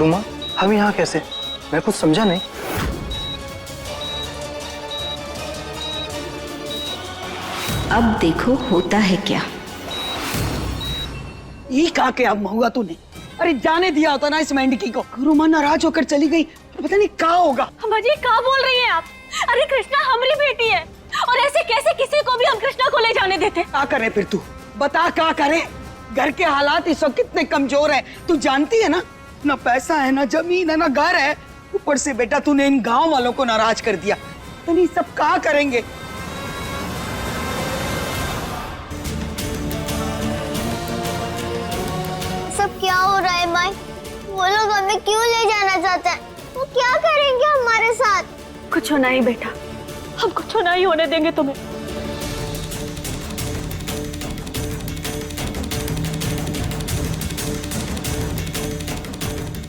रुमा, हम यहाँ कैसे? मैं कुछ समझा नहीं। अब देखो होता है क्या। ये कहा के अब हुआ तूने? अरे जाने दिया होता ना इस मेंढकी को। रुमा नाराज होकर चली गई, पता नहीं क्या होगा। अम्मा जी क्या बोल रही हैं आप? अरे कृष्णा हमारी बेटी है और ऐसे कैसे किसी को भी हम कृष्णा को ले जाने देते? क्या करे फिर तू बता, क्या करे? घर के हालात इस वक्त कितने कमजोर है, तू जानती है ना। ना पैसा है, ना जमीन है, ना घर है। ऊपर से बेटा तूने इन गांव वालों को नाराज कर दिया। तो नहीं सब क्या करेंगे? सब क्या हो रहा है माई? वो लोग हमें क्यों ले जाना चाहते हैं? वो क्या करेंगे हमारे साथ? कुछ नहीं बेटा, हम कुछ नहीं होने देंगे तुम्हें।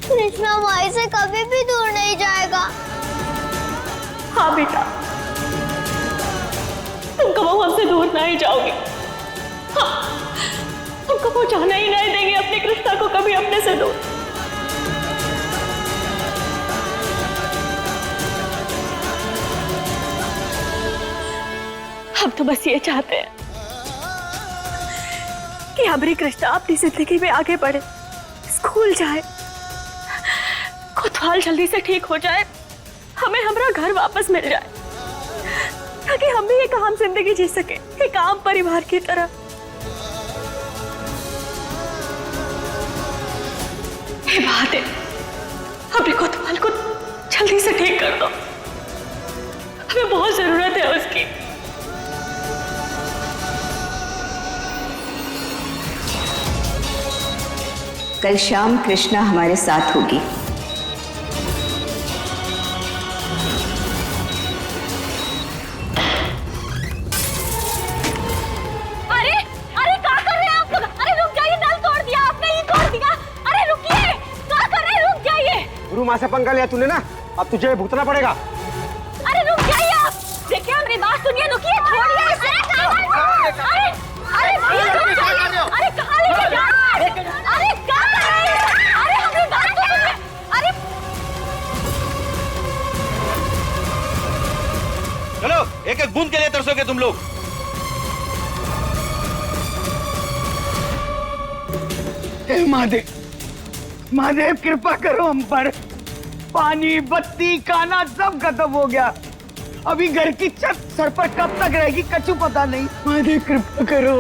कृष्णा माई से कभी भी दूर नहीं जाएगा। हाँ बेटा, तुम कभी हमसे दूर नहीं जाओगे। हाँ, तुमको वो जाना ही नहीं देंगे अपने कृष्णा को कभी अपने से दूर। हम तो बस ये चाहते हैं कि हमारी कृष्णा अपनी जिंदगी में आगे बढ़े, स्कूल जाए, खुद हाल जल्दी से ठीक हो जाए, हमें हमारा घर वापस मिल जाए, ताकि हम भी एक आम जिंदगी जी सके, एक आम परिवार की तरह। ये बात है, हमें कोतवाल को जल्दी से ठीक कर दो, हमें बहुत जरूरत है उसकी। कल शाम कृष्णा हमारे साथ होगी। अरे अरे क्या कर रहे हैं आप लोग? अरे रुक जाइए, नल तोड़ दिया आपने, ये तोड़ दिया। अरे रुकिए, क्या कर रहे हैं? रुक जाइए। गुरु माँ से पंगा लिया तूने ना, अब तुझे भुगतना पड़ेगा। अरे रुक जाइए आप, देखिए हमारी बात सुनिए, रुकिए, छोड़िए इसे। अरे अरे प्लीज रुक जाइए। अरे कहाँ लेके जा रहे हैं? अरे क्या कर रहे हैं? अरे हमारी बात तो सुनिए। अरे चलो, एक एक बूंद के लिए तरसोगे तुम लोग। हे महादेव, महादेव कृपा करो हम पर। पानी, बत्ती, खाना सब खत्म हो गया। अभी घर की छत सर पर कब तक रहेगी कछु पता नहीं। महादेव कृपा करो,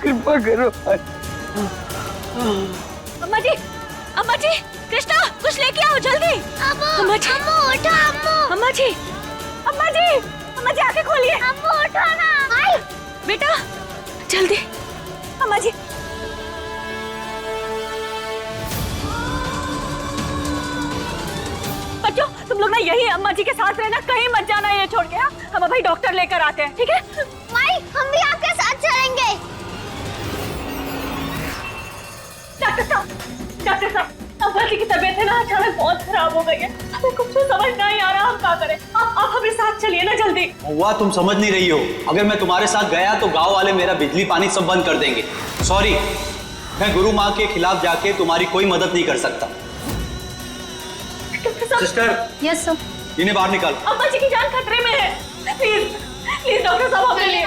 कृपा करो। अम्मा जी, अम्मा जी, कृष्णा कुछ लेके आओ जल्दी। अम्मा जी, उठो अम्मा जी, अम्मा जी, अम्मा जी आंखें खोलिए। उठो ना। आई बेटा जल्दी, अम्मा जी। बच्चों तुम लोग ना यही अम्मा जी के साथ रहना, कहीं मत जाना ये छोड़ के। हम अभी डॉक्टर लेकर आते हैं, ठीक है? माई हम भी आपके साथ चलेंगे। डॉक्टर साहब, अब्बा जी की तबीयत है ना अचानक बहुत खराब हो गई है, हमें कुछ तो समझ नहीं आ रहा, हम क्या करें? आप हमारे साथ चलिए ना जल्दी। हुआ तुम समझ नहीं रही हो, अगर मैं तुम्हारे साथ गया तो गांव वाले मेरा बिजली पानी सब बंद कर देंगे। सॉरी, मैं गुरु माँ के खिलाफ जाके तुम्हारी कोई मदद नहीं कर सकता। Sister, yes sir. इन्हें बाहर निकालो। अब्बा जी की जान खतरे में है, प्लीज प्लीज डॉक्टर साहब हमें लिए।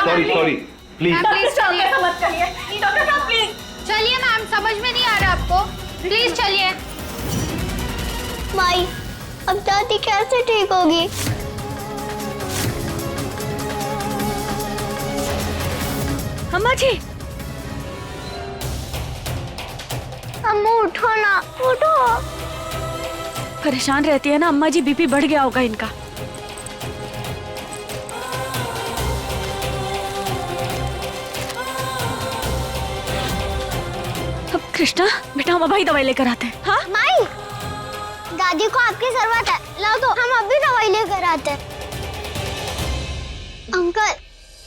Sorry sorry, please. डॉक्टर साहब ऐसा मत करिए, डॉक्टर साहब प्लीज। चलिए मैम, समझ में नहीं आ रहा आपको, प्लीज चलिए। माई अब दादी कैसे ठीक होगी? अम्मा जी, अम्मू उठो ना, उठो। परेशान रहती है ना अम्मा जी, बीपी बढ़ गया होगा इनका। अब कृष्णा बेटा हम अभी दवाई लेकर आते हैं। हाँ माई दादी को आपकी जरूरत है, लाओ तो हम अभी दवाई लेकर आते हैं। अंकल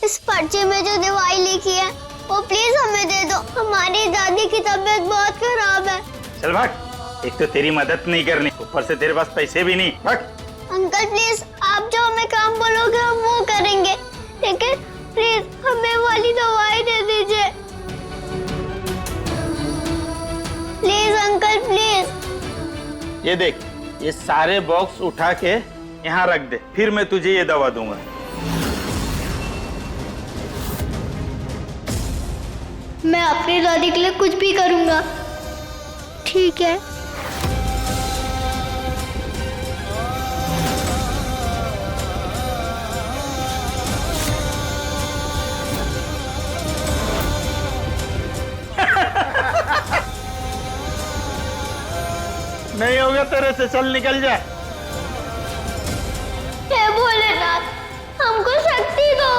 इस पर्चे में जो दवाई लिखी है वो प्लीज हमें दे दो, हमारी दादी की तबीयत बहुत खराब है। चल भाग, एक तो तेरी मदद नहीं करनी, ऊपर से तेरे पास पैसे भी नहीं। भाग। अंकल प्लीज आप जो हमें काम बोलोगे हम वो करेंगे, लेकिन प्लीज हमें वाली दवाई दे दीजिए। Please uncle please. ये देख, ये सारे बॉक्स उठा के यहाँ रख दे, फिर मैं तुझे ये दवा दूंगा। मैं अपनी दादी के लिए कुछ भी करूंगा। ठीक है। नहीं होगा तेरे से, चल निकल जा। हे भोलेनाथ, हमको शक्ति दो।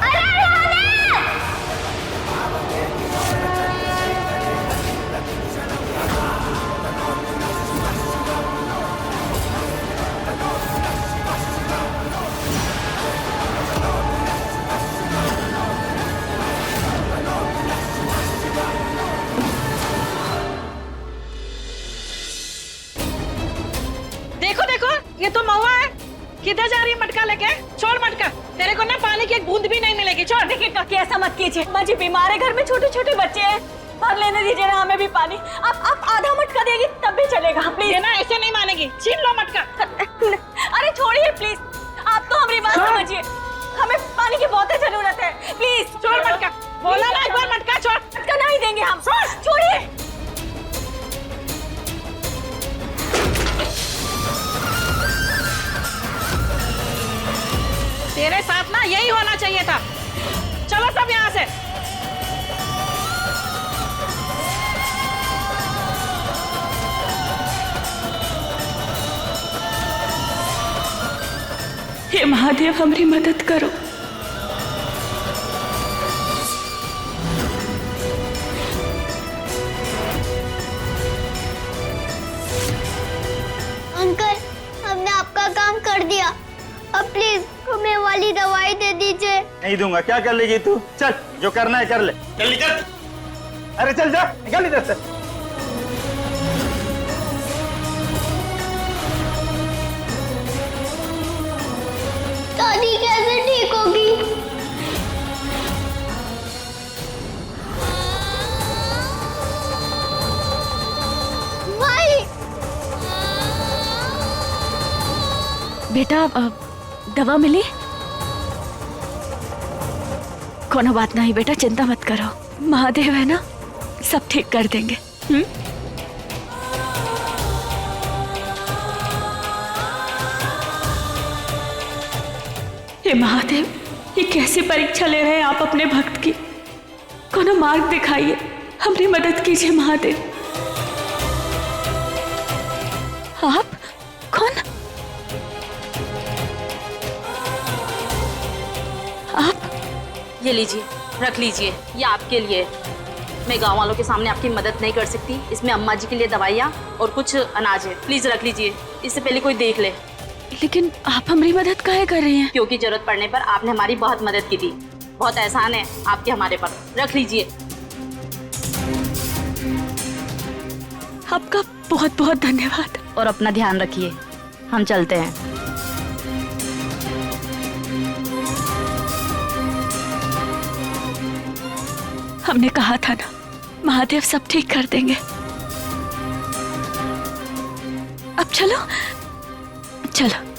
अरे भोले! देखो देखो, ये तो महुआ है। किधर जा रही है मटका लेके? छोड़ मटका, तेरे को ना पानी की एक बूंद भी नहीं मिलेगी। छोड़। देखिए काकी, ऐसा मत कीजिए। माँ जी बीमार है, घर में छोटे छोटे बच्चे हैं। भर लेने दीजिए ना हमें भी पानी। आप आधा मटका देगी तब भी चलेगा प्लीज। ये ना ऐसे नहीं मानेगी, छीन लो मटका। अरे छोड़िए प्लीज, आप तो हमारी बात समझिए। हमें पानी की बहुत जरूरत है, प्लीज छोड़ मटका। बोला ना एक बार मटका छोड़। मटका नहीं देंगे हम, छोड़िए। तेरे साथ ना यही होना चाहिए था। चलो सब यहाँ से। हे महादेव, हमारी मदद करो। अंकल, हमने आपका काम कर दिया। अब प्लीज हमें वाली दवाई दे दीजिए। नहीं दूंगा। क्या कर लेगी तू? चल, जो करना है कर ले। चल निकल। अरे चल जा, निकल इधर से। दादी कैसे ठीक होगी? भाई! बेटा, दवा मिली? कोनो बात नहीं बेटा, चिंता मत करो। महादेव है ना, सब ठीक कर देंगे। हे महादेव, ये कैसी परीक्षा ले रहे हैं आप अपने भक्त की? कोनो मार्ग दिखाइए, हमारी मदद कीजिए महादेव। आप कौन? आप? ये लीजिए, रख लीजिए, ये आपके लिए। मैं गांव वालों के सामने आपकी मदद नहीं कर सकती। इसमें अम्मा जी के लिए दवाइयाँ और कुछ अनाज है, प्लीज रख लीजिए, इससे पहले कोई देख ले। लेकिन आप हमारी मदद काहे कर रही हैं? क्योंकि जरूरत पड़ने पर आपने हमारी बहुत मदद की थी। बहुत एहसान है आपके हमारे पर। रख लीजिए। आपका बहुत बहुत धन्यवाद। और अपना ध्यान रखिए, हम चलते हैं। हमने कहा था ना, महादेव सब ठीक कर देंगे। अब चलो चलो।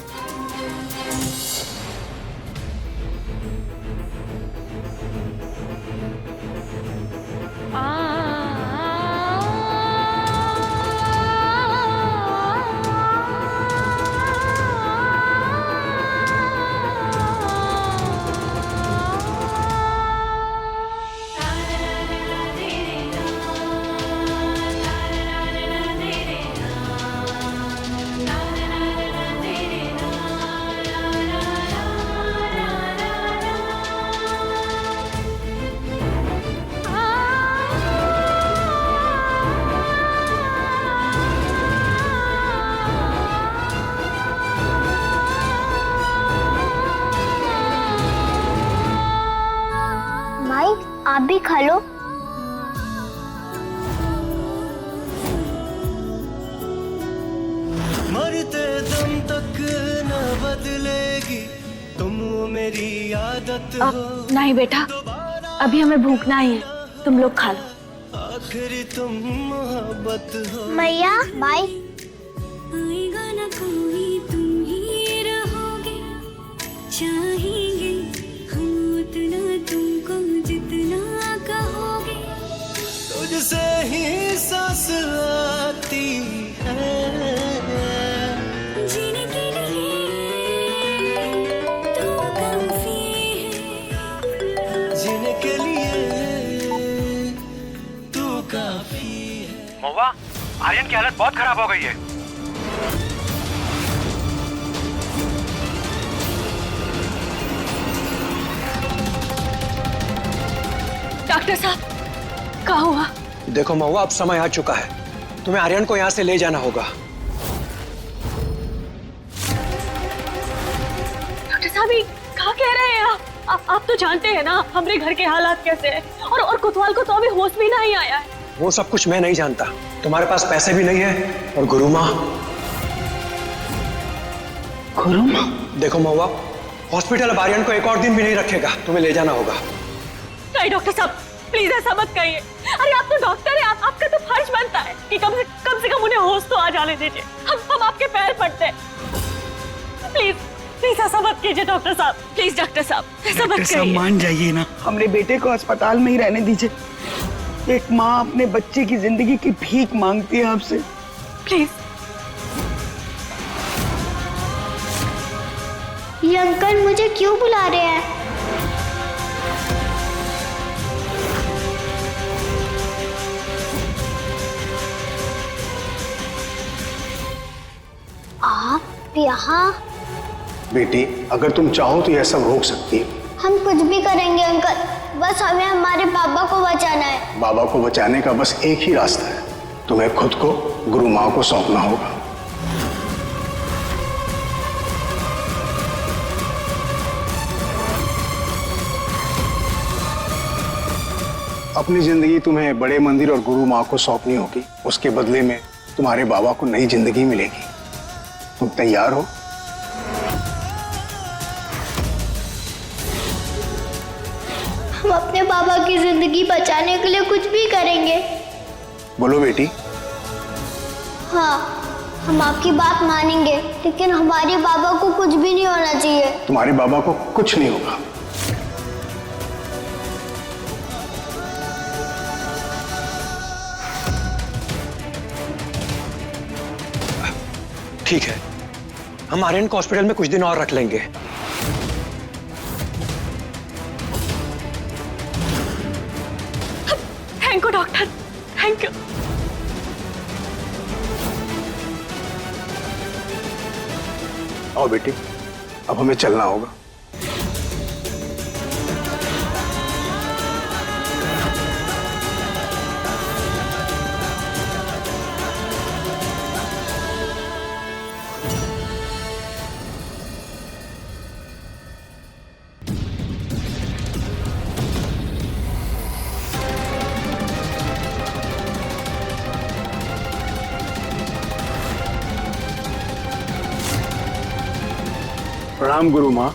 आप भी खा लो। मरते दम तक न बदलेगी तुम, वो मेरी आदत हो। नहीं बेटा, अभी हमें भूखना ही है, तुम लोग खा लो। आखिर तुम मोहब्बत हो। मैया बाय। आएगा ना कोई, तुम ही रहोगे, चाहेंगे हम उतना तुमको जितना कहोगे। तुझसे ही सांस आती है, जीने के लिए तू काफी है, जीने के लिए तू काफी है। महुआ, आर्यन की हालत बहुत खराब हो गई है। डॉक्टर साहब, क्या हुआ? देखो महुआ, अब समय आ चुका है, तुम्हें आर्यन को यहाँ से ले जाना होगा। डॉक्टर साहब, ये क्या कह रहे हैं आप तो जानते हैं ना हमारे घर के हालात कैसे हैं, और कोतवाल को तो अभी होश भी नहीं आया है। वो सब कुछ मैं नहीं जानता, तुम्हारे पास पैसे भी नहीं है, और गुरु माँ। गुरु माँ? देखो महुआ, हॉस्पिटल अब आर्यन को एक और दिन भी नहीं रखेगा, तुम्हें ले जाना होगा। नहीं डॉक्टर साहब, प्लीज ऐसा मत कहिए। अरे आप तो डॉक्टर हैं, आपका तो फर्ज बनता है कि कम से कम उन्हें होश तो आ जाने दीजिए। हम आपके पैर पड़ते हैं, प्लीज प्लीज ऐसा मत कीजिए डॉक्टर साहब, प्लीज डॉक्टर साहब ऐसा मत कहिए। मान जाइए ना, हमरे बेटे को अस्पताल में ही रहने दीजिए। एक माँ अपने बच्चे की जिंदगी की भीख मांगती है आपसे, प्लीज। ये अंकल मुझे क्यों बुला रहे हैं? आप यहाँ? बेटी, अगर तुम चाहो तो यह सब रोक सकती हो। हम कुछ भी करेंगे अंकल, बस हमें हमारे बाबा को बचाना है। बाबा को बचाने का बस एक ही रास्ता है, तुम्हें खुद को गुरु माँ को सौंपना होगा। अपनी जिंदगी तुम्हें बड़े मंदिर और गुरु माँ को सौंपनी होगी, उसके बदले में तुम्हारे बाबा को नई जिंदगी मिलेगी। तुम तैयार हो? हम अपने बाबा की जिंदगी बचाने के लिए कुछ भी करेंगे। बोलो बेटी। हाँ, हम आपकी बात मानेंगे, लेकिन हमारे बाबा को कुछ भी नहीं होना चाहिए। तुम्हारे बाबा को कुछ नहीं होगा। ठीक है, हम आर्यन को हॉस्पिटल में कुछ दिन और रख लेंगे। Thank you doctor, thank you. आओ बेटी, अब हमें चलना होगा। प्रणाम गुरु माँ।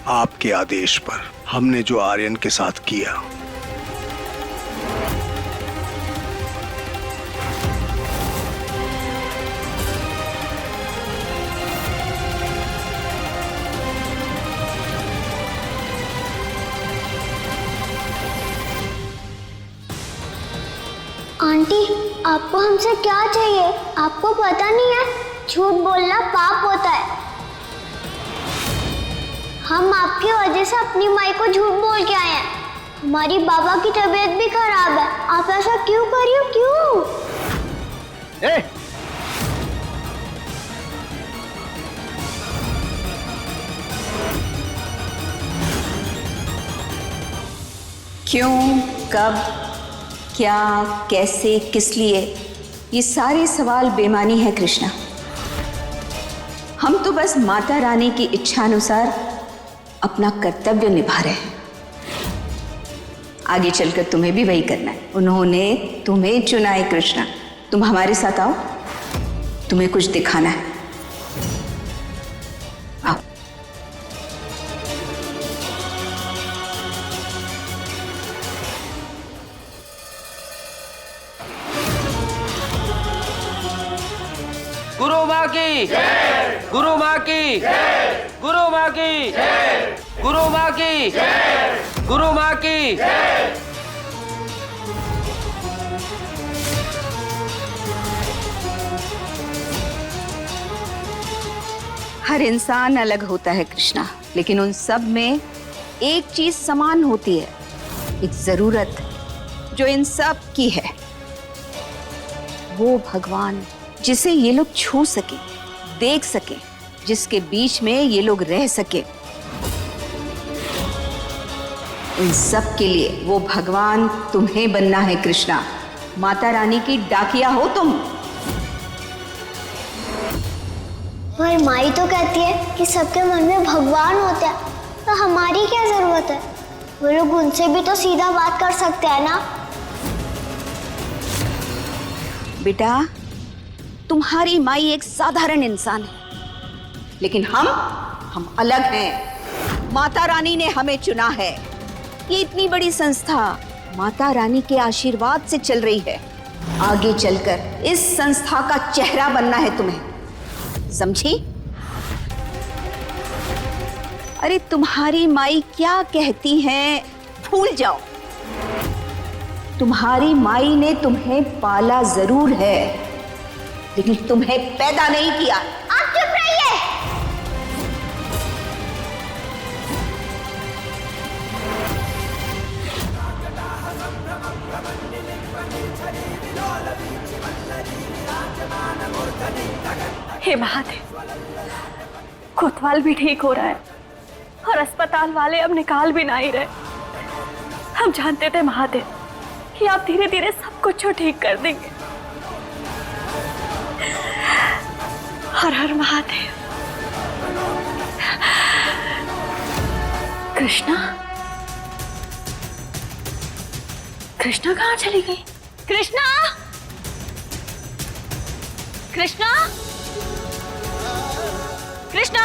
आपके आदेश पर हमने जो आर्यन के साथ किया, आंटी, आपको हमसे क्या चाहिए? आपको पता नहीं है, झूठ बोलना पाप होता है। हम आपकी वजह से अपनी माई को झूठ बोल के आए हैं। हमारी बाबा की तबीयत भी खराब है, आप ऐसा क्यों कर रही हो? क्यों? क्यों, कब, क्या, कैसे, किस लिए, ये सारे सवाल बेमानी है कृष्णा। हम तो बस माता रानी की इच्छानुसार अपना कर्तव्य निभा रहे हैं। आगे चलकर तुम्हें भी वही करना है। उन्होंने तुम्हें चुना है कृष्णा। तुम हमारे साथ आओ, तुम्हें कुछ दिखाना है। आओ। गुरु माँ की, गुरु माँ की, गुरु माँ की, गुरु माँ की, गुरु माँ की। हर इंसान अलग होता है कृष्णा, लेकिन उन सब में एक चीज समान होती है, एक जरूरत जो इन सब की है, वो भगवान जिसे ये लोग छू सके, देख सके, जिसके बीच में ये लोग रह सके। इन सब के लिए वो भगवान तुम्हें बनना है कृष्णा। माता रानी की डाकिया हो तुम। पर माई तो कहती है कि सबके मन में भगवान होते हैं, तो हमारी क्या जरूरत है? वो लोग उनसे भी तो सीधा बात कर सकते हैं ना। बेटा, तुम्हारी माई एक साधारण इंसान है, लेकिन हम अलग हैं। माता रानी ने हमें चुना है। ये इतनी बड़ी संस्था माता रानी के आशीर्वाद से चल रही है। आगे चलकर इस संस्था का चेहरा बनना है तुम्हें, समझी? अरे तुम्हारी माई क्या कहती हैं भूल जाओ। तुम्हारी माई ने तुम्हें पाला जरूर है, लेकिन तुम्हें पैदा नहीं किया। आप चुप रहिए। हे महादेव, कोतवाल भी ठीक हो रहा है और अस्पताल वाले अब निकाल भी नहीं रहे। हम जानते थे महादेव कि आप धीरे धीरे सब कुछ ठीक कर देंगे। हर हर महादेव। कृष्णा, कृष्णा कहाँ चली गई? कृष्णा, कृष्णा, कृष्णा।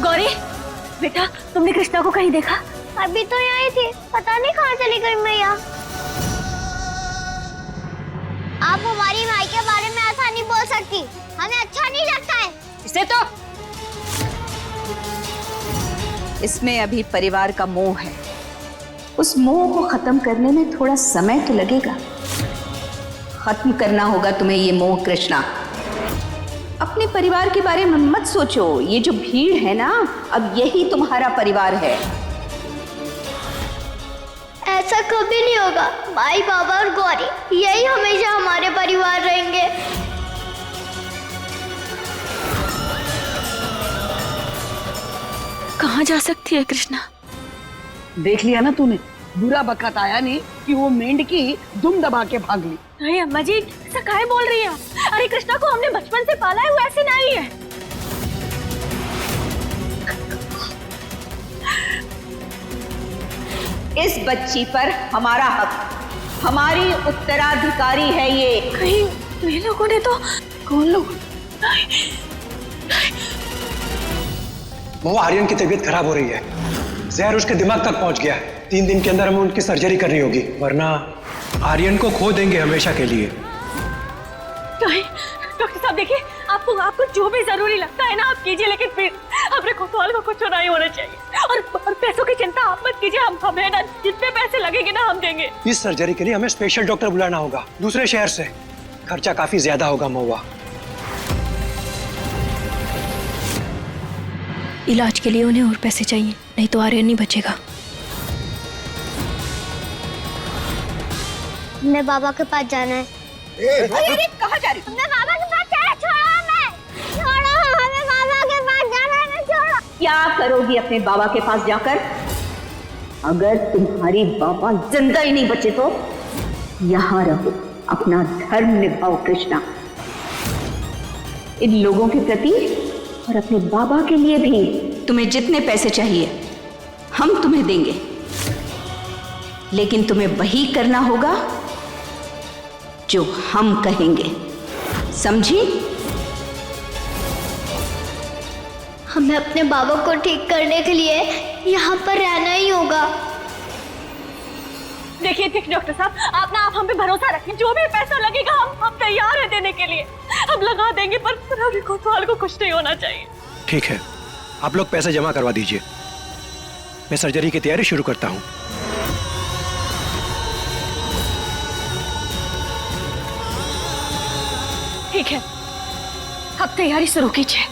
गौरी बेटा, तुमने कृष्णा को कहीं देखा? अभी तो यहीं थी, पता नहीं कहाँ चली गई मैया। आप हमारी माई के बारे में ऐसा नहीं बोल सकती, हमें अच्छा नहीं लगता है। इसे तो इसमें अभी परिवार का मोह है। उस मोह को खत्म करने में थोड़ा समय तो लगेगा। खत्म करना होगा तुम्हें ये मोह कृष्णा। अपने परिवार के बारे में मत सोचो। ये जो भीड़ है ना, अब यही तुम्हारा परिवार है। ऐसा कभी नहीं होगा। माई, बाबा और गौरी यही हमेशा हमारे परिवार रहेंगे। कहाँ जा सकती है कृष्णा? देख लिया ना तूने, बुरा बखत आया नहीं कि वो मेंढकी दुम दबा के भाग ली। नहीं अम्मा जी, ऐसा काहे बोल रही है? अरे कृष्णा को हमने बचपन से पाला है, वो ऐसे नहीं है। इस बच्ची पर हमारा हक, हमारी उत्तराधिकारी है ये। कहीं ये लोगों ने तो। कौन लोग? वो आर्यन की तबीयत खराब हो रही है, जहर उसके दिमाग तक पहुंच गया है। 3 दिन के अंदर हमें उनकी सर्जरी करनी होगी, वरना आर्यन को खो देंगे हमेशा के लिए। नहीं डॉक्टर साहब, देखिए, आपको जो भी जरूरी लगता है ना आप कीजिए, लेकिन फिर अपने कोतवाल को कुछ नहीं होना चाहिए। और पैसों की चिंता आप मत कीजिए, हमें ना जितने पैसे लगेंगे ना हम देंगे। इस सर्जरी के लिए हमें स्पेशल डॉक्टर बुलाना होगा दूसरे शहर से। खर्चा काफी ज्यादा होगा महुआ। इलाज के लिए उन्हें और पैसे चाहिए, नहीं तो आर्यन नहीं बचेगा। हमने बाबा के पास जाना है। अरे कहाँ जा रही? हमने बाबा के पास जाना है। छोड़ो हमें, छोड़ो हमें, बाबा के पास जाना है। छोड़ो। क्या करोगी अपने बाबा के पास जाकर? अगर तुम्हारी बाबा जिंदा ही नहीं बचे तो यहाँ रहो, अपना धर्म निभाओ कृष्णा। इन लोगों के प्रति और अपने बाबा के लिए भी तुम्हें जितने पैसे चाहिए हम तुम्हें देंगे, लेकिन तुम्हें वही करना होगा जो हम कहेंगे, समझी? हमें अपने बाबा को ठीक करने के लिए यहाँ पर रहना ही होगा। देखिए डॉक्टर साहब, आप हम पे भरोसा रखें, जो भी पैसा लगेगा हम तैयार है देने के लिए। हम लगा देंगे, पर अभी कोतवाल को कुछ नहीं होना चाहिए। ठीक है, आप लोग पैसे जमा करवा दीजिए, मैं सर्जरी की तैयारी शुरू करता हूँ। ठीक है, अब तैयारी शुरू कीजिए।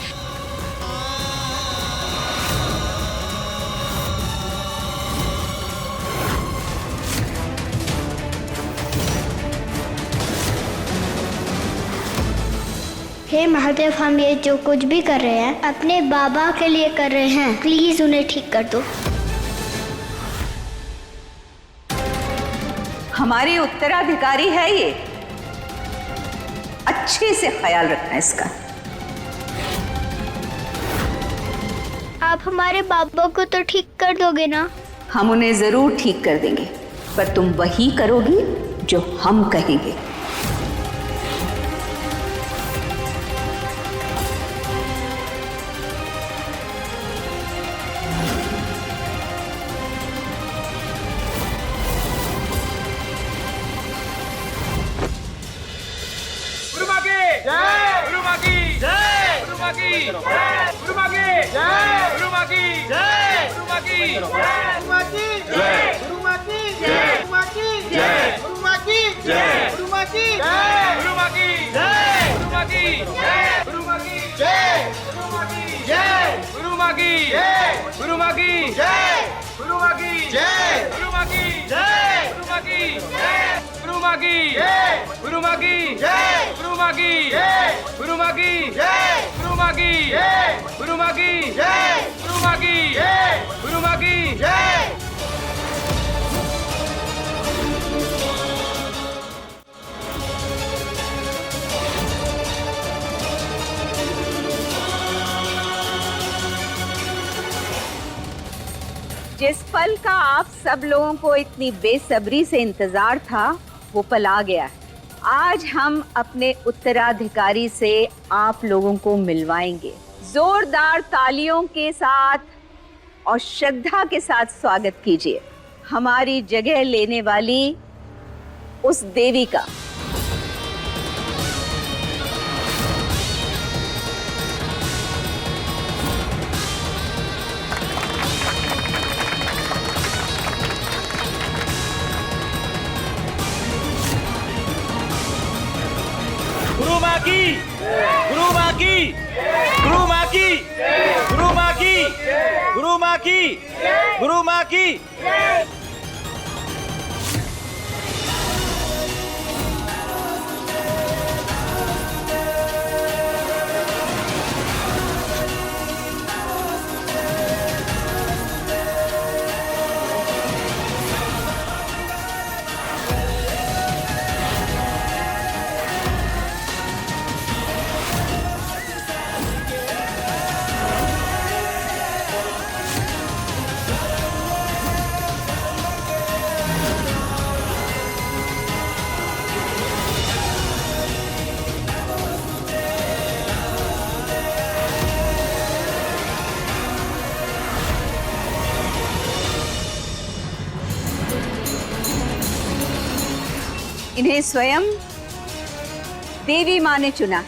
हे महादेव, हम ये जो कुछ भी कर रहे हैं अपने बाबा के लिए कर रहे हैं, प्लीज उन्हें ठीक कर दो। हमारी उत्तराधिकारी है ये, अच्छे से ख्याल रखना इसका। आप हमारे बाबा को तो ठीक कर दोगे ना? हम उन्हें जरूर ठीक कर देंगे, पर तुम वही करोगी जो हम कहेंगे। जिस पल का आप सब लोगों को इतनी बेसब्री से इंतजार था, वो पल आ गया है। आज हम अपने उत्तराधिकारी से आप लोगों को मिलवाएंगे। जोरदार तालियों के साथ और श्रद्धा के साथ स्वागत कीजिए हमारी जगह लेने वाली उस देवी का। गुरु माँ की, गुरु माँ की, गुरु माँ की, गुरु माँ की, गुरु माँ की, गुरु माँ की। इन्हें स्वयं देवी माँ ने चुना।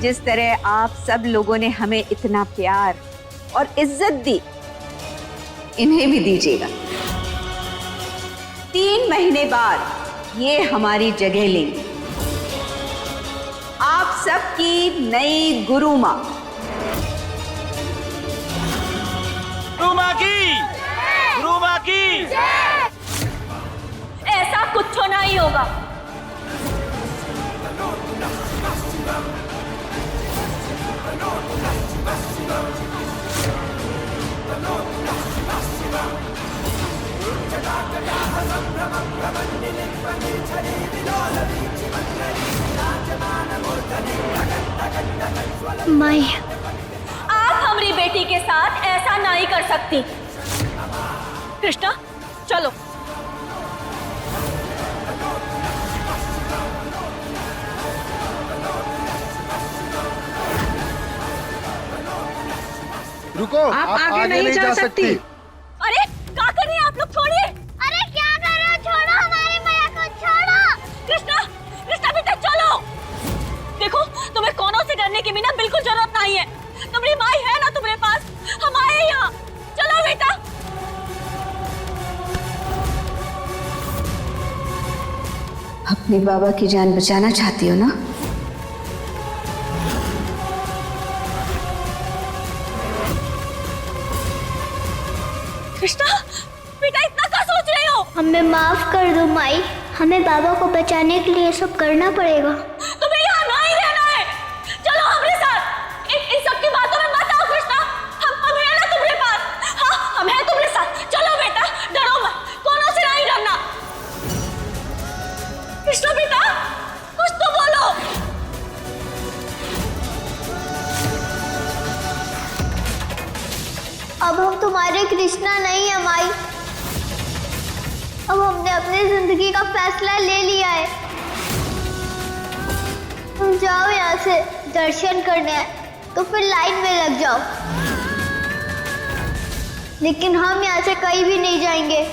जिस तरह आप सब लोगों ने हमें इतना प्यार और इज्जत दी, इन्हें भी दीजिएगा। 3 महीने बाद ये हमारी जगह लेंगे। आप सबकी नई गुरु माँ। गुरु माँ की, गुरु माँ की। ऐसा कुछ नहीं होगा। माई, आप हमारी बेटी के साथ ऐसा नहीं कर सकती। कृष्णा, चलो। रुको, आप आगे नहीं जा सकती। अरे क्या कर रहे हैं आप लोग? छोड़िए। अरे क्या कर रहे हो? छोड़ो हमारी मैया को, छोड़ो। कृष्णा, कृष्णा बेटा चलो। देखो तुम्हें कोनों से डरने की भी ना बिल्कुल जरूरत नहीं है। तुम्हारी माई है ना तुम्हारे पास, हम आए यहाँ। चलो बेटा। अपने बाबा की जान बचाना चाहती हो ना? कृष्णा बेटा इतना क्या सोच रहे हो? हमें माफ कर दो माई, हमें बाबा को बचाने के लिए सब करना पड़ेगा। तुम्हें यहाँ नहीं रहना है। चलो हमारे साथ। इन सब की बातों में मत आओ कृष्णा। हम हैं ना तुम्हारे पास। हाँ हम हैं तुम्हारे साथ। चलो बेटा डरो मत, कोनों से नहीं डरना। कृष्णा बेटा कुछ तो बोलो। अब हम तुम्हारे कृष्णा नहीं है माई। अब हमने अपनी जिंदगी का फैसला ले लिया है। तुम जाओ यहाँ से, दर्शन करने हैं तो फिर लाइन में लग जाओ, लेकिन हम यहाँ से कहीं भी नहीं जाएंगे।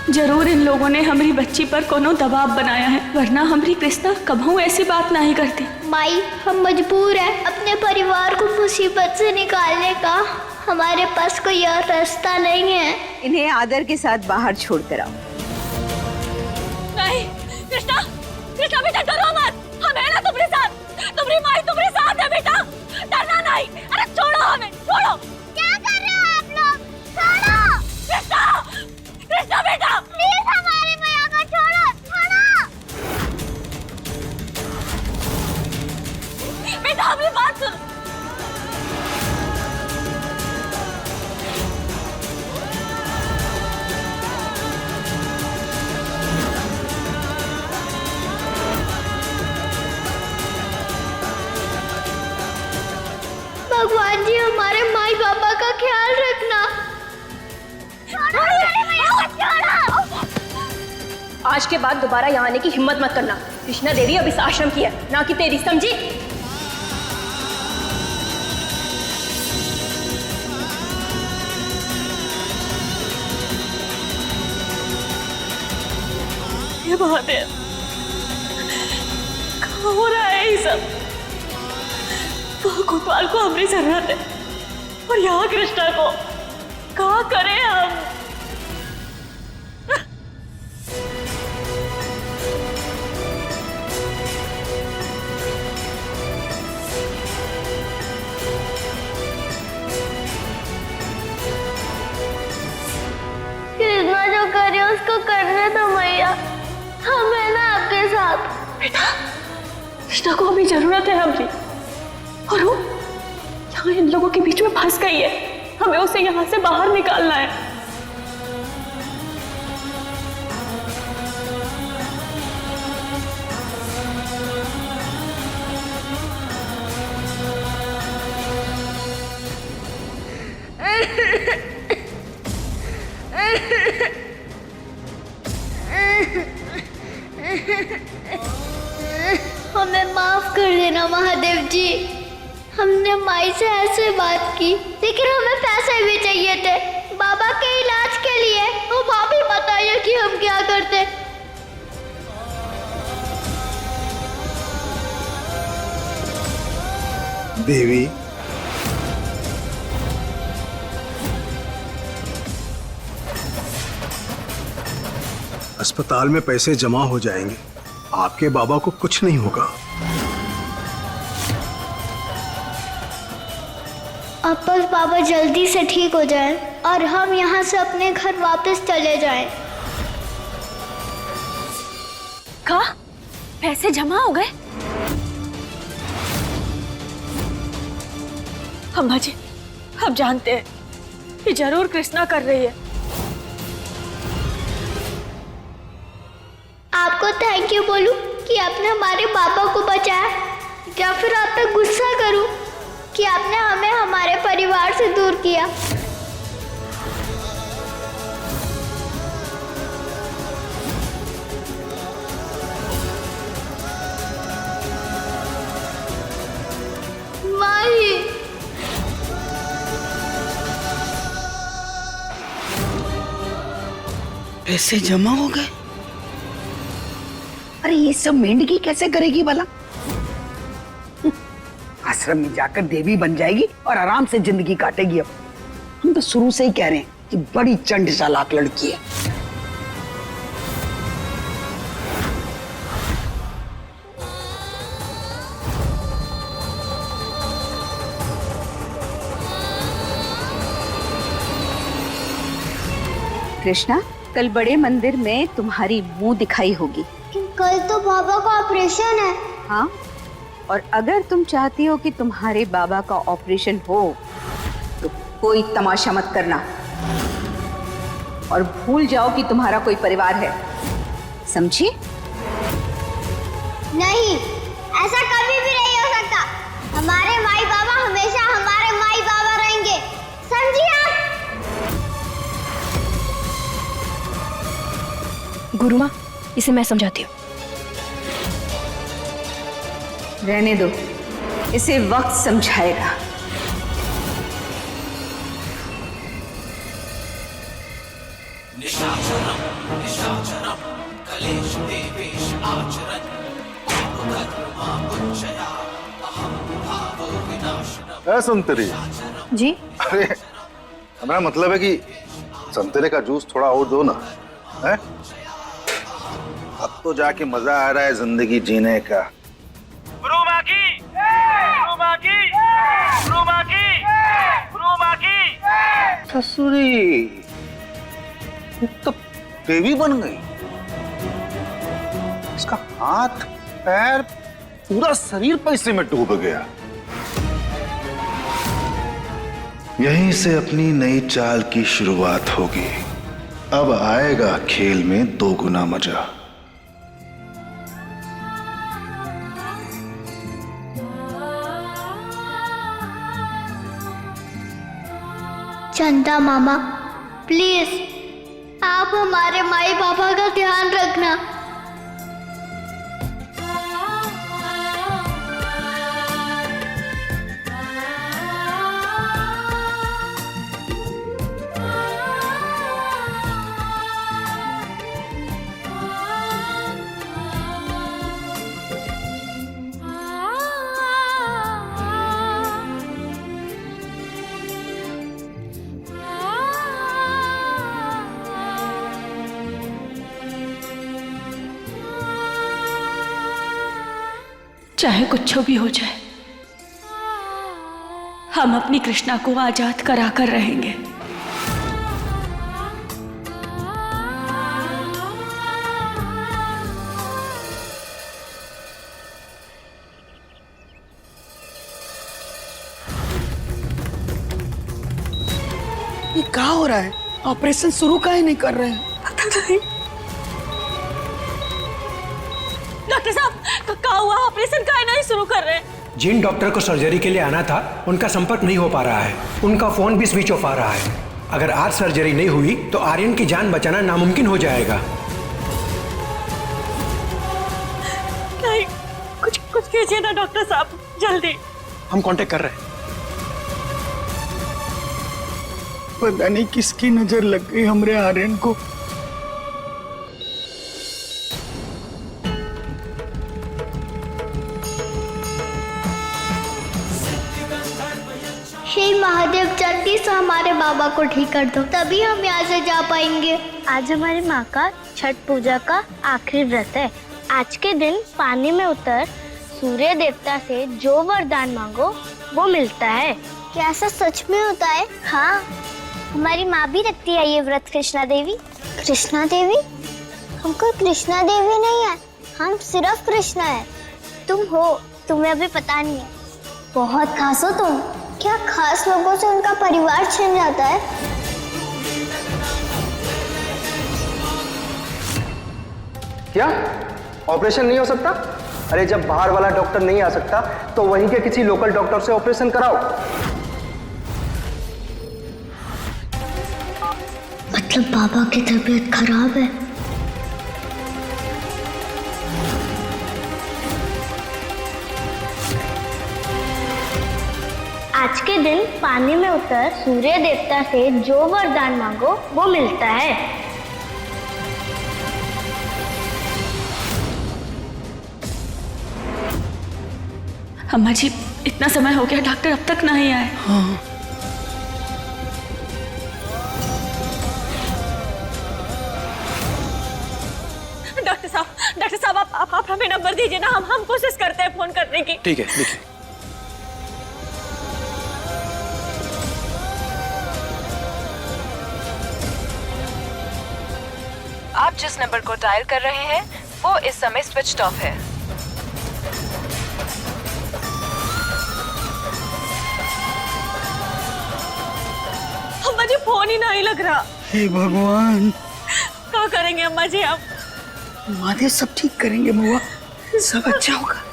जरूर इन लोगों ने हमारी बच्ची पर कोनो दबाव बनाया है, वरना हमारी कृष्णा कभी ऐसी बात नहीं करती। माई हम मजबूर हैं अपने परिवार को मुसीबत से निकालने का। हमारे पास कोई और रास्ता नहीं है। इन्हें आदर के साथ बाहर छोड़ कर आओ। नहीं कृष्णा, कृष्णा बेटा डरो मत, हम हैं ना तुम्हारे साथ। तुम्हारी माई तुम्हारे साथ है बेटा, डरना नहीं। अरे छोड़ो हमें, छोड़ो। क्या कर रहे हो आप लोग? छोड़ो। कृष्णा, कृष्णा बेटा प्लीज हमारी मैया को छोड़ो, छोड़ो। बेटा हमें बात सुन। भगवान जी हमारे माई बाबा का ख्याल रखना। आज के बाद दोबारा यहाँ आने की हिम्मत मत करना। कृष्णा देवी अब इस आश्रम की है, ना कि तेरी, समझी? ये बात है, क्या हो रहा है ये सब? तो कोतवाल को हमारी जरूरत है और यहाँ कृष्णा को क्या करें हम? कृष्णा जो करे उसको करने दो मैया, हम है ना आपके साथ। बेटा कृष्णा को अभी जरूरत है हमारी, और वो यहाँ इन लोगों के बीच में फंस गई है। हमें उसे यहाँ से बाहर निकालना है। हमें माफ कर देना महादेव जी। हमने माई से ऐसे बात की, लेकिन हमें पैसे भी चाहिए थे बाबा के इलाज के लिए। वो भाभी बताइए कि हम क्या करते। देवी, अस्पताल में पैसे जमा हो जाएंगे, आपके बाबा को कुछ नहीं होगा। अब बस बाबा जल्दी से ठीक हो जाए और हम यहाँ से अपने घर वापस चले जाएं। क्या पैसे जमा हो गए? अम्मा जी हम जानते हैं कि जरूर कृष्णा कर रही है। आपको थैंक यू बोलूं कि आपने हमारे बाबा को बचाया, या फिर आप पे गुस्सा करूं कि आपने हमें हमारे परिवार से दूर किया। माही, पैसे जमा हो गए। अरे ये सब मेंढकी कैसे करेगी भला? आश्रम में जाकर देवी बन जाएगी और आराम से जिंदगी काटेगी। अब हम तो शुरू से ही कह रहे हैं कि बड़ी चंड चालाक लड़की है। कृष्णा, कल बड़े मंदिर में तुम्हारी मुंह दिखाई होगी। कल तो बाबा का ऑपरेशन है। हाँ, और अगर तुम चाहती हो कि तुम्हारे बाबा का ऑपरेशन हो तो कोई तमाशा मत करना और भूल जाओ कि तुम्हारा कोई परिवार है, समझी? नहीं, ऐसा कभी भी नहीं हो सकता। हमारे माई बाबा हमेशा हमारे माई बाबा रहेंगे, समझी आप? गुरु माँ, इसे मैं समझाती हूँ। रहने दो, इसे वक्त समझाएगा। संतरे जी? अरे हमारा मतलब है कि संतरे का जूस थोड़ा और दो ना। है? अब तो जाके मजा आ रहा है जिंदगी जीने का। गुरु माँ की, गुरु माँ की, गुरु माँ की, गुरु माँ की। ससुरी तो देवी बन गई। इसका हाथ पैर पूरा शरीर पैसे में डूब गया। यहीं से अपनी नई चाल की शुरुआत होगी। अब आएगा खेल में 2 गुना मजा। चंदा मामा, प्लीज आप हमारे माई बाबा का ध्यान रखना। चाहे कुछ भी हो जाए, हम अपनी कृष्णा को आजाद करा कर रहेंगे। ये क्या हो रहा है? ऑपरेशन शुरू काहे नहीं कर रहे हैं? पता नहीं। डॉक्टर साहब, क्या हुआ? ऑपरेशन काहे नहीं शुरू कर रहे? जिन डॉक्टर को सर्जरी के लिए आना था उनका संपर्क नहीं हो पा रहा है। उनका फोन भी स्विच ऑफ आ रहा है। अगर आज सर्जरी नहीं हुई तो आर्यन की जान बचाना नामुमकिन हो जाएगा। नहीं, कुछ कीजिए ना डॉक्टर साहब, जल्दी। हम कांटेक्ट कर रहे हैं। पता नहीं किसकी नजर लग गई हमरे आर्यन को। श्री महादेव, जल्दी से हमारे बाबा को ठीक कर दो, तभी हम यहाँ से जा पाएंगे। आज हमारी माँ का छठ पूजा का आखिरी व्रत है। आज के दिन पानी में उतर सूर्य देवता से जो वरदान मांगो वो मिलता है। क्या ऐसा सच में होता है? हाँ, हमारी माँ भी रखती है ये व्रत। कृष्णा देवी। कृष्णा देवी? हम कोई कृष्णा देवी नहीं है, हम सिर्फ कृष्णा है। तुम हो, तुम्हें अभी पता नहीं है। बहुत खास हो तुम। क्या खास लोगों से उनका परिवार छिन जाता है? क्या ऑपरेशन नहीं हो सकता? अरे जब बाहर वाला डॉक्टर नहीं आ सकता तो वहीं के किसी लोकल डॉक्टर से ऑपरेशन कराओ। मतलब बाबा की तबीयत खराब है? आज के दिन पानी में उतर सूर्य देवता से जो वरदान मांगो वो मिलता है। अम्मा जी, इतना समय हो गया, डॉक्टर अब तक नहीं आए। हाँ। डॉक्टर साहब आप हमें नंबर दीजिए ना, हम कोशिश करते हैं फोन करने की। ठीक है, लिखिए। आप जिस नंबर को डायल कर रहे हैं वो इस समय स्विच ऑफ है। अम्मा जी फोन ही नहीं लग रहा। हे भगवान, क्या करेंगे अम्मा जी आप? महादेव सब ठीक करेंगे महुआ, सब अच्छा होगा।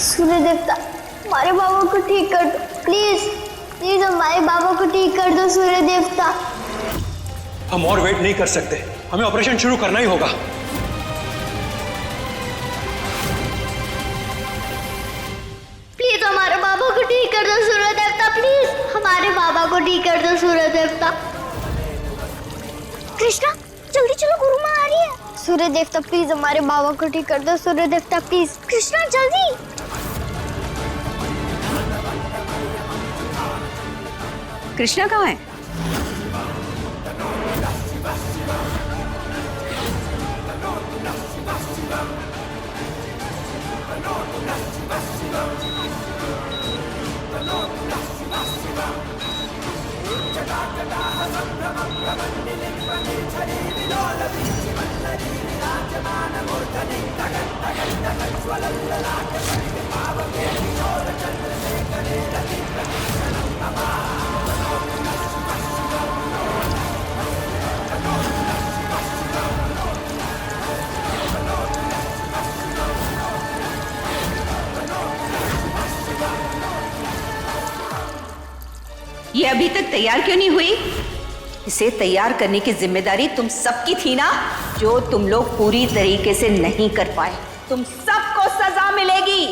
सूर्य देवता, हमारे बाबा को ठीक कर दो प्लीज, प्लीज हमारे बाबा को ठीक कर दो सूर्य देवता। हम और वेट नहीं कर सकते, हमें ऑपरेशन शुरू करना ही होगा। प्लीज हमारे बाबा को ठीक कर दो सूर्य देवता, प्लीज हमारे बाबा को ठीक कर दो सूर्य देवता। कृष्णा जल्दी चलो, गुरु माँ आ रही है। सूर्य देवता प्लीज हमारे बाबा को ठीक कर दो सूर्य देवता, प्लीज। कृष्णा जल्दी। कृष्णा कहाँ है? ये अभी तक तैयार क्यों नहीं हुई? इसे तैयार करने की जिम्मेदारी तुम सबकी थी ना, जो तुम लोग पूरी तरीके से नहीं कर पाए। तुम सबको सजा मिलेगी।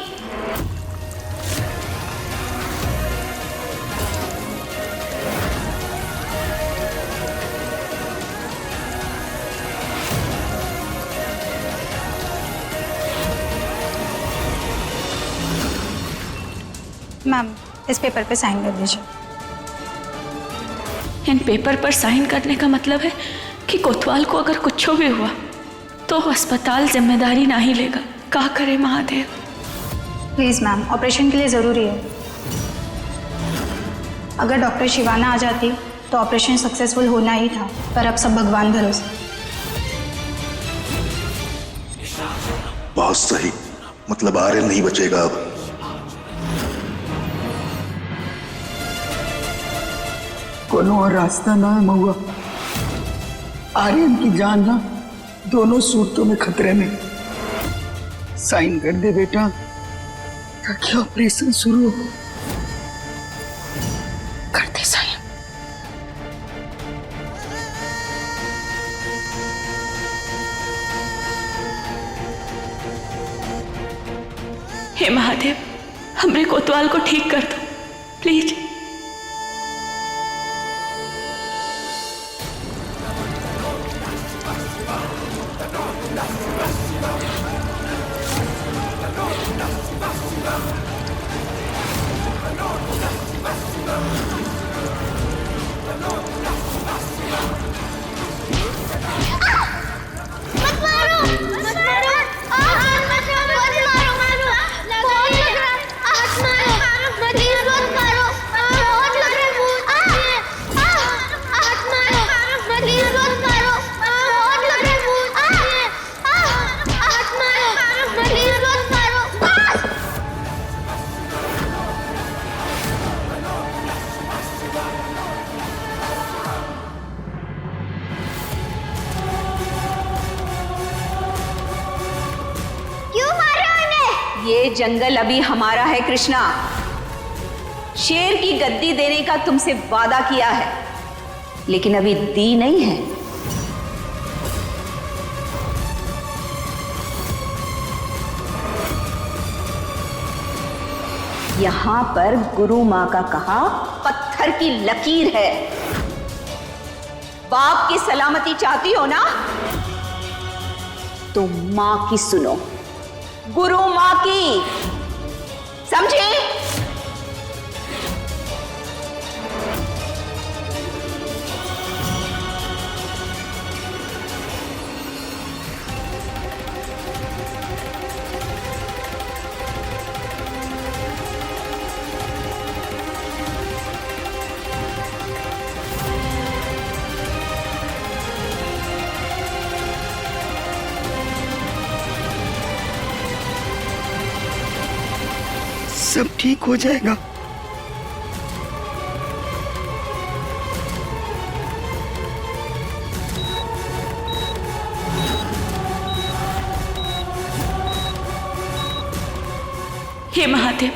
मैम, इस पेपर पे साइन कर दीजिए। इन पेपर पर साइन करने का मतलब है कि कोतवाल को अगर कुछ भी हुआ तो अस्पताल जिम्मेदारी नहीं लेगा। क्या करे महादेव? प्लीज़ मैम, ऑपरेशन के लिए ज़रूरी है। अगर डॉक्टर शिवाना आ जाती तो ऑपरेशन सक्सेसफुल होना ही था, पर अब सब भगवान भरोसे। बहुत सही, मतलब आर्यन नहीं बचेगा अब। कोनो और रास्ता ना है महुआ, आर्यन की जान ना दोनों सूरतों में खतरे में। साइन कर दे बेटा ताकि ऑपरेशन शुरू हो। कर दे साइन। हे महादेव, हमरे कोतवाल को ठीक कर दो प्लीज। जंगल अभी हमारा है कृष्णा। शेर की गद्दी देने का तुमसे वादा किया है, लेकिन अभी दी नहीं है। यहां पर गुरु मां का कहा पत्थर की लकीर है। बाप की सलामती चाहती हो ना, तो मां की सुनो, गुरु मां की, समझे? सब ठीक हो जाएगा। हे महादेव,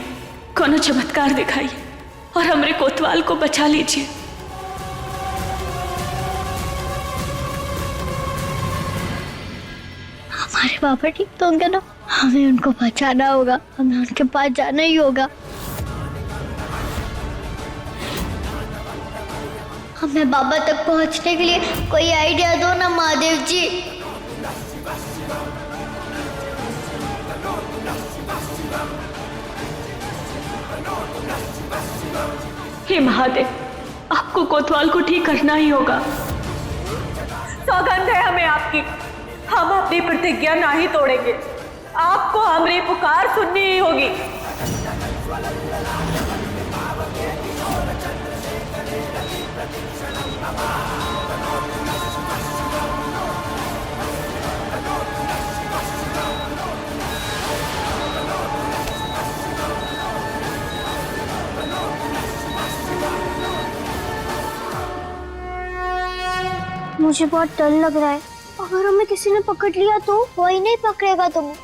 कोनो चमत्कार दिखाइए और हमरे कोतवाल को बचा लीजिए। हमारे पापा ठीक तो होंगे ना? हमें उनको बचाना होगा, हमें उनके पास जाना ही होगा। हमें बाबा तक पहुंचने के लिए कोई आइडिया दो ना महादेव जी। हे महादेव, आपको कोतवाल को ठीक करना ही होगा। सौगंध है हमें आपकी, हम अपनी प्रतिज्ञा ना ही तोड़ेंगे। आपको हमारी पुकार सुननी ही होगी। मुझे बहुत डर लग रहा है। अगर हमें किसी ने पकड़ लिया तो? कोई नहीं पकड़ेगा तुम्हें,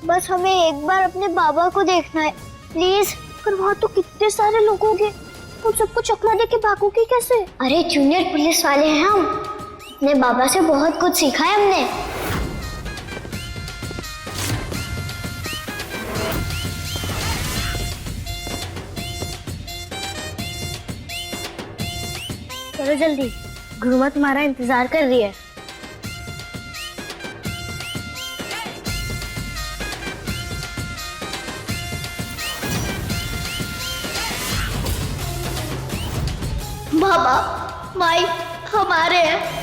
बस हमें एक बार अपने बाबा को देखना है, प्लीज। पर वहाँ तो कितने सारे लोग होंगे, तुम सबको चकमा दे के भागोगे कैसे? अरे जूनियर पुलिस वाले हैं हम, अपने बाबा से बहुत कुछ सीखा है हमने। चलो जल्दी, गुरुमा तुम्हारा इंतजार कर रही है। बाबा माई हमारे हैं।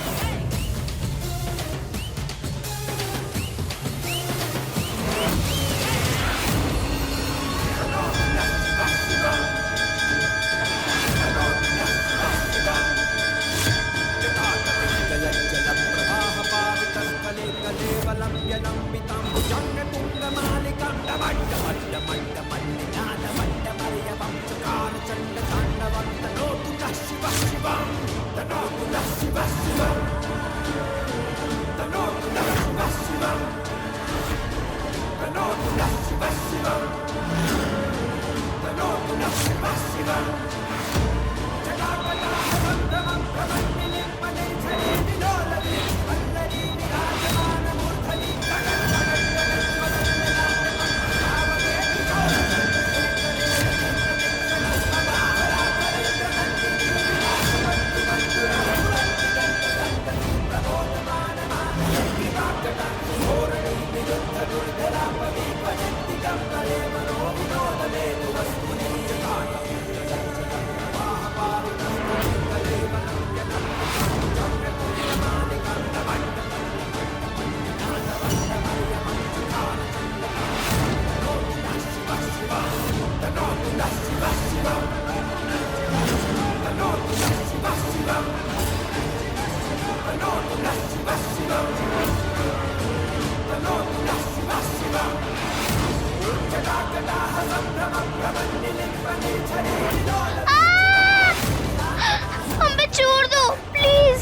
हमें छोड़ दो प्लीज।